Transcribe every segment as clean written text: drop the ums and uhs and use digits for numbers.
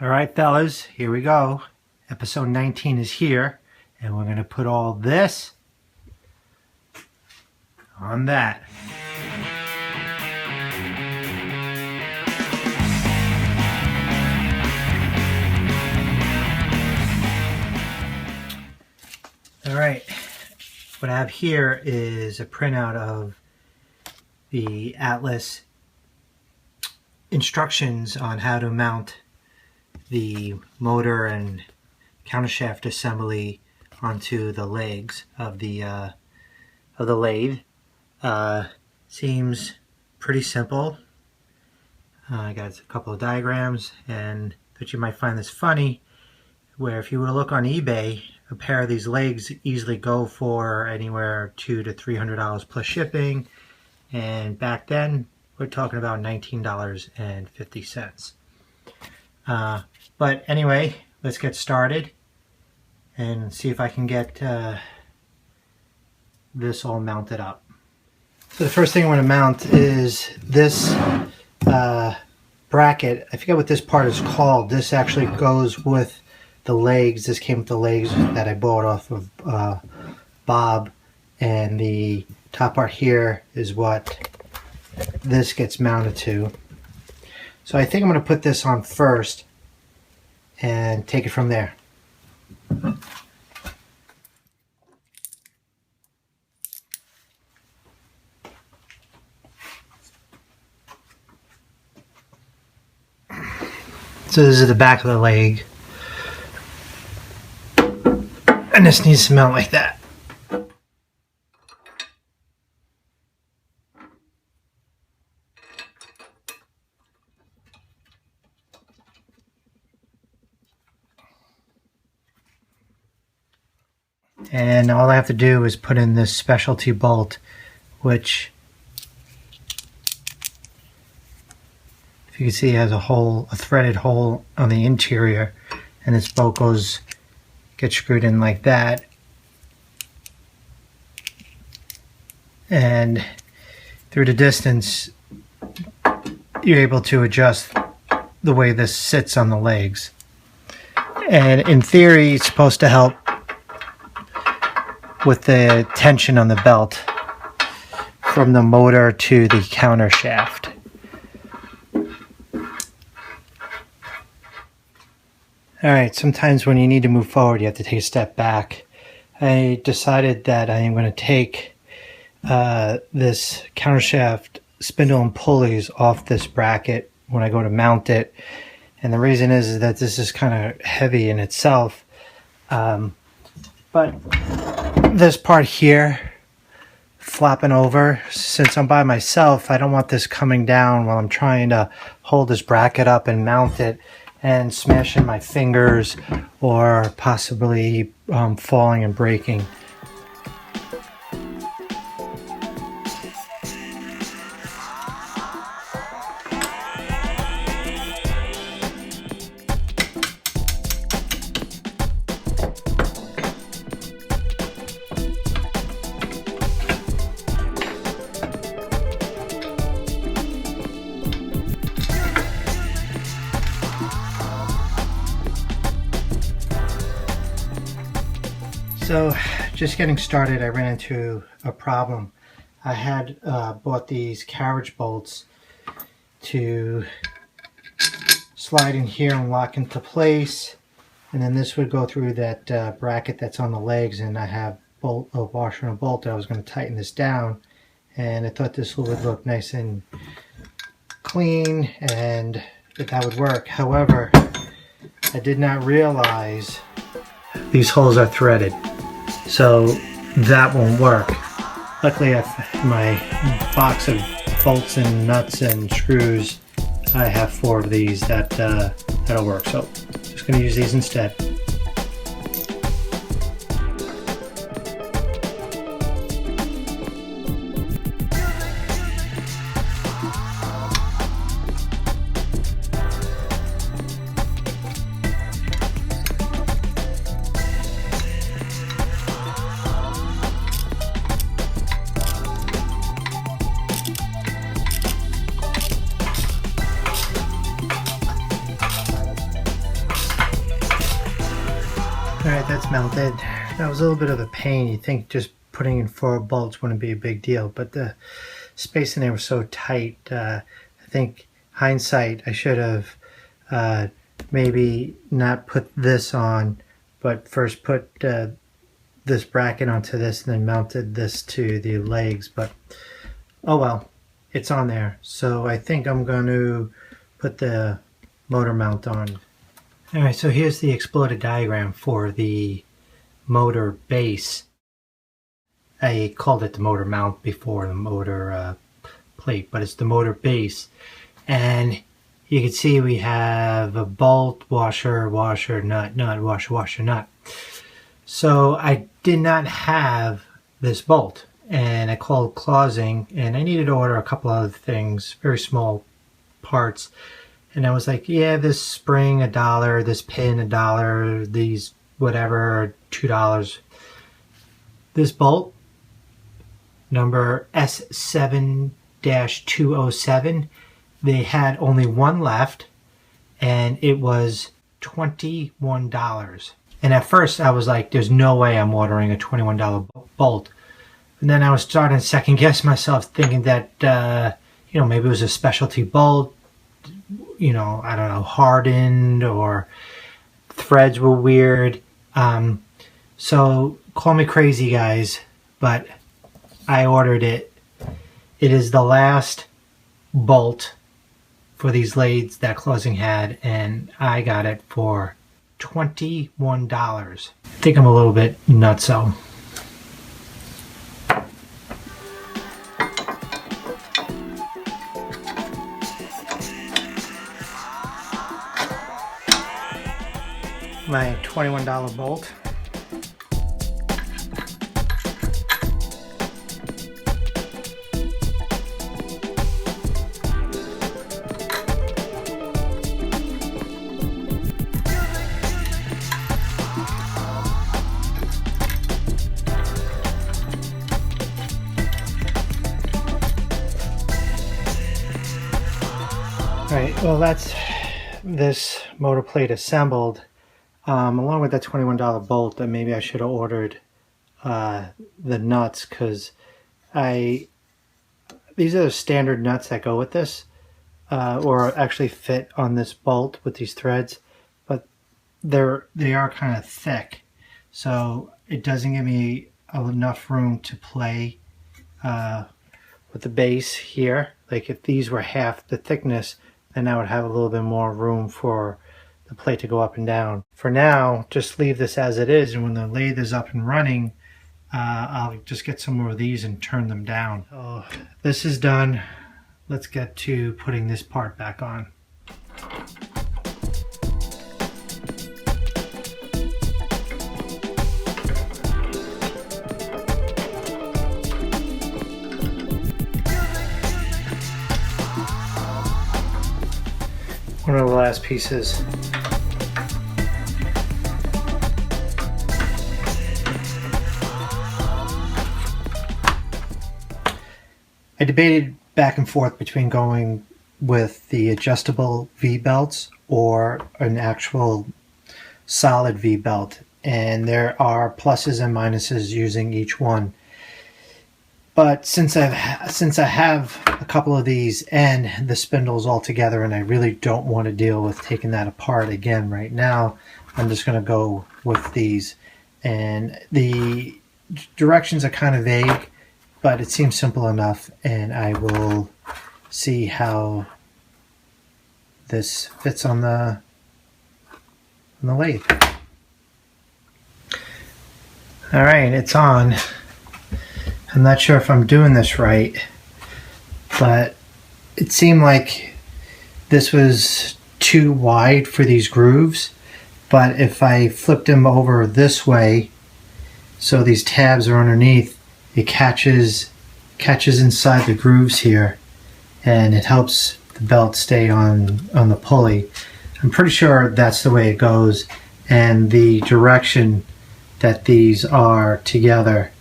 All right, fellas, here we go. Episode 19 is here, and we're going to put all this on that. All right, what I have here is a printout of the Atlas instructions on how to mount the motor and countershaft assembly onto the legs of the lathe. Seems pretty simple. I got a couple of diagrams, and that you might find this funny, where if you were to look on eBay, a pair of these legs easily go for anywhere $200 to $300 plus shipping, and back then we're talking about $19.50. But anyway, let's get started and see if I can get this all mounted up. So the first thing I want to mount is this bracket. I forget what this part is called. This actually goes with the legs. This came with the legs that I bought off of Bob, and the top part here is what this gets mounted to. So I think I'm going to put this on first and take it from there. So this is the back of the leg, and this needs to mount like that. And all I have to do is put in this specialty bolt, which, if you can see, has a threaded hole on the interior, and this bolt gets screwed in like that. And through the distance, you're able to adjust the way this sits on the legs. And in theory, it's supposed to help with the tension on the belt from the motor to the counter shaft. Alright, sometimes when you need to move forward, you have to take a step back. I decided that I am going to take this counter shaft spindle and pulleys off this bracket when I go to mount it. And the reason is that this is kind of heavy in itself. But this part here flapping over, since I'm by myself, I don't want this coming down while I'm trying to hold this bracket up and mount it and smashing my fingers or possibly falling and breaking. So just getting started, I ran into a problem. I had bought these carriage bolts to slide in here and lock into place, and then this would go through that bracket that's on the legs, and I have a washer and a bolt that I was going to tighten this down, and I thought this would look nice and clean and that would work. However, I did not realize these holes are threaded, so that won't work. Luckily, I have my box of bolts and nuts and screws. I have 4 of these that'll work, so just going to use these instead. Alright, that's mounted. That was a little bit of a pain. You'd think just putting in 4 bolts wouldn't be a big deal, but the space in there was so tight. I think hindsight, I should have maybe not put this on, but first put this bracket onto this and then mounted this to the legs. But oh well, it's on there. So I think I'm going to put the motor mount on. Alright, so here's the exploded diagram for the motor base. I called it the motor mount before, the motor plate, but it's the motor base. And you can see we have a bolt, washer, nut, washer, nut. So I did not have this bolt, and I called Clausing, and I needed to order a couple other things, very small parts. And I was like, yeah, this spring $1, this pin $1, these whatever $2. This bolt, number S7-207, they had only one left, and it was $21. And at first I was like, there's no way I'm ordering a $21 bolt. And then I was starting to second guess myself, thinking that, maybe it was a specialty bolt. I don't know, hardened, or threads were weird. So call me crazy, guys, but I ordered it. It is the last bolt for these lathes that Clausing had, and I got it for $21. I think I'm a little bit nutso. My $21 bolt. Alright, well, that's this motor plate assembled. Along with that $21 bolt, that maybe I should have ordered the nuts, because these are the standard nuts that go with this, or actually fit on this bolt with these threads, but they are kind of thick, so it doesn't give me enough room to play with the base here. Like if these were half the thickness, then I would have a little bit more room for the plate to go up and down. For now, just leave this as it is, and when the lathe is up and running, I'll just get some more of these and turn them down. So this is done. Let's get to putting this part back on. One of the last pieces. I debated back and forth between going with the adjustable V-belts or an actual solid V-belt, and there are pluses and minuses using each one. But since I have a couple of these and the spindles all together, and I really don't want to deal with taking that apart again right now, I'm just going to go with these. And the directions are kind of vague, but it seems simple enough, and I will see how this fits on the lathe. All right, it's on. I'm not sure if I'm doing this right, but it seemed like this was too wide for these grooves, but if I flipped them over this way, so these tabs are underneath, it catches inside the grooves here, and it helps the belt stay on the pulley. I'm pretty sure that's the way it goes, and the direction that these are together.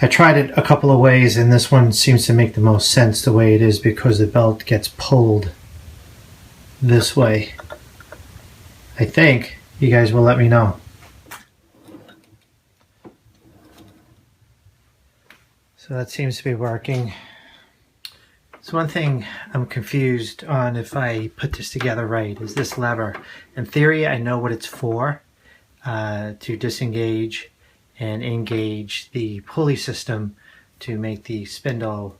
I tried it a couple of ways, and this one seems to make the most sense the way it is, because the belt gets pulled this way. I think, you guys will let me know. So that seems to be working. So one thing I'm confused on, if I put this together right, is this lever. In theory, I know what it's for, to disengage and engage the pulley system to make the spindle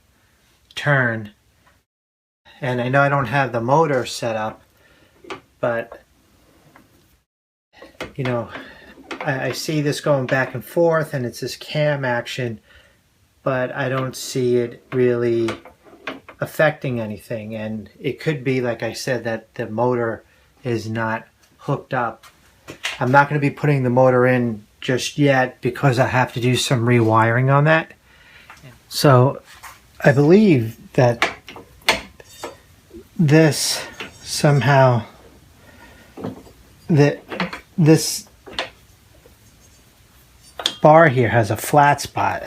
turn. And I know I don't have the motor set up, but you know, I see this going back and forth and it's this cam action, but I don't see it really affecting anything. And it could be, like I said, that the motor is not hooked up. I'm not going to be putting the motor in just yet because I have to do some rewiring on that. So I believe that this somehow, this bar here has a flat spot,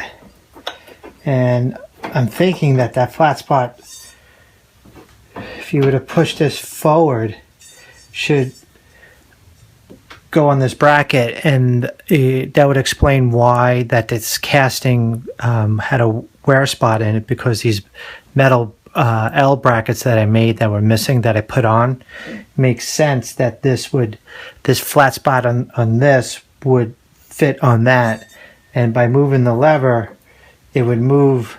and I'm thinking that that flat spot, if you were to push this forward, should go on this bracket, and that would explain why that this casting had a wear spot in it, because these metal L brackets that I made that were missing, that I put on, makes sense that this flat spot on this would fit on that, and by moving the lever it would move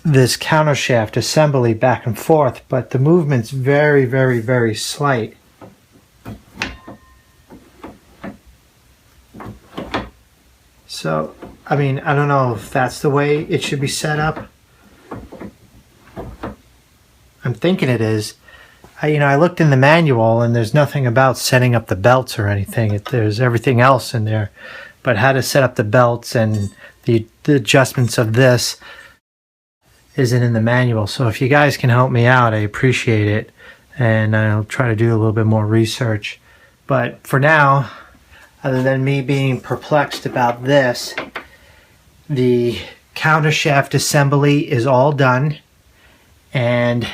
this countershaft assembly back and forth, but the movement's very, very, very slight. So, I mean, I don't know if that's the way it should be set up. I'm thinking it is. I looked in the manual and there's nothing about setting up the belts or anything. There's everything else in there. But how to set up the belts and the adjustments of this isn't in the manual. So if you guys can help me out, I appreciate it. And I'll try to do a little bit more research. But for now, other than me being perplexed about this, the countershaft assembly is all done. And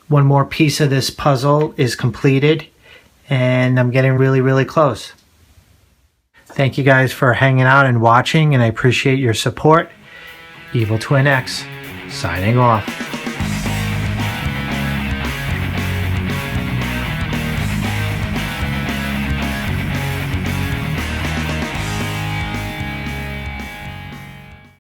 one more piece of this puzzle is completed. And I'm getting really, really close. Thank you guys for hanging out and watching, and I appreciate your support. Evil Twin X, signing off.